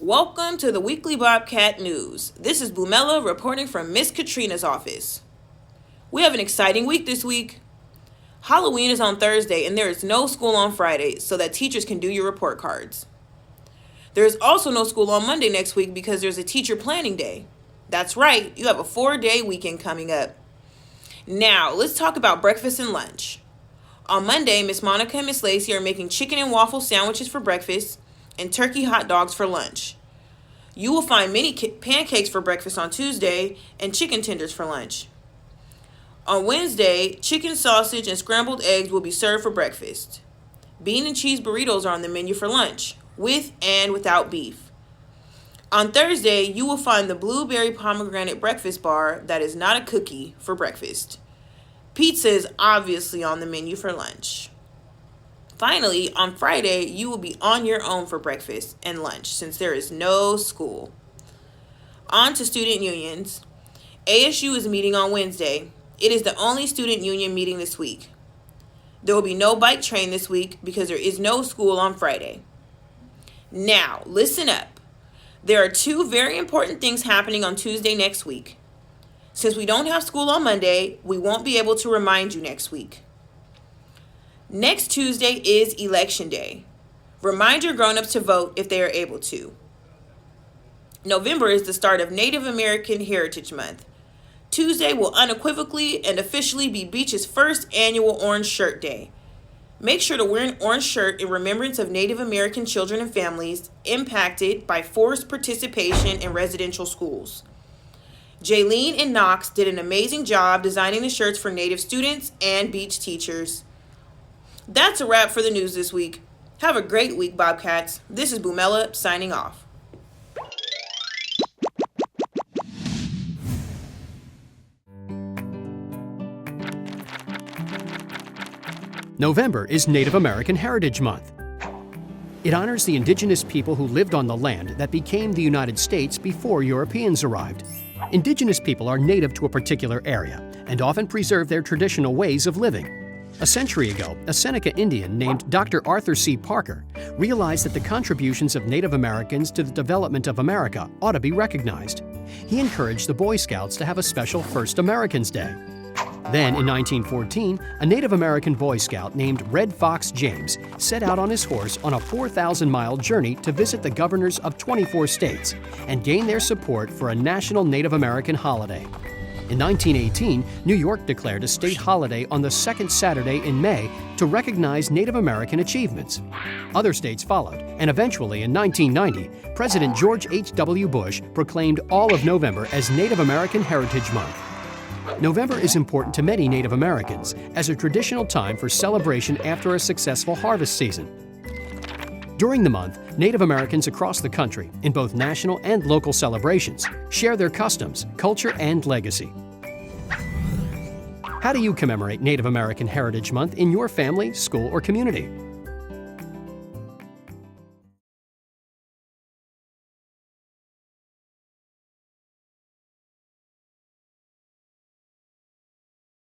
Welcome to the Weekly Bobcat News. This is Bumella reporting from Miss Katrina's office. We have an exciting week this week. Halloween is on Thursday and there is no school on Friday so that teachers can do your report cards. There is also no school on Monday next week because there's a teacher planning day. That's right, you have a 4-day weekend coming up. Now, let's talk about breakfast and lunch. On Monday, Miss Monica and Miss Lacey are making chicken and waffle sandwiches for breakfast and turkey hot dogs for lunch. You will find mini pancakes for breakfast on Tuesday and chicken tenders for lunch. On Wednesday, chicken sausage and scrambled eggs will be served for breakfast. Bean and cheese burritos are on the menu for lunch, with and without beef. On Thursday, you will find the blueberry pomegranate breakfast bar that is not a cookie for breakfast. Pizza is obviously on the menu for lunch. Finally, on Friday, you will be on your own for breakfast and lunch since there is no school. On to student unions. ASU is meeting on Wednesday. It is the only student union meeting this week. There will be no bike train this week because there is no school on Friday. Now, listen up. There are 2 very important things happening on Tuesday next week. Since we don't have school on Monday, we won't be able to remind you next week. Next Tuesday is Election Day. Remind your grown-ups to vote if they are able to. November is the start of Native American Heritage Month. Tuesday will unequivocally and officially be Beach's first annual Orange Shirt Day. Make sure to wear an orange shirt in remembrance of Native American children and families impacted by forced participation in residential schools. Jaylene and Knox did an amazing job designing the shirts for Native students and Beach teachers. That's a wrap for the news this week. Have a great week, Bobcats. This is Bumella signing off. November is Native American Heritage Month. It honors the indigenous people who lived on the land that became the United States before Europeans arrived. Indigenous people are native to a particular area and often preserve their traditional ways of living. A century ago, a Seneca Indian named Dr. Arthur C. Parker realized that the contributions of Native Americans to the development of America ought to be recognized. He encouraged the Boy Scouts to have a special First Americans Day. Then, in 1914, a Native American Boy Scout named Red Fox James set out on his horse on a 4,000-mile journey to visit the governors of 24 states and gain their support for a national Native American holiday. In 1918, New York declared a state holiday on the second Saturday in May to recognize Native American achievements. Other states followed, and eventually in 1990, President George H.W. Bush proclaimed all of November as Native American Heritage Month. November is important to many Native Americans as a traditional time for celebration after a successful harvest season. During the month, Native Americans across the country, in both national and local celebrations, share their customs, culture, and legacy. How do you commemorate Native American Heritage Month in your family, school, or community?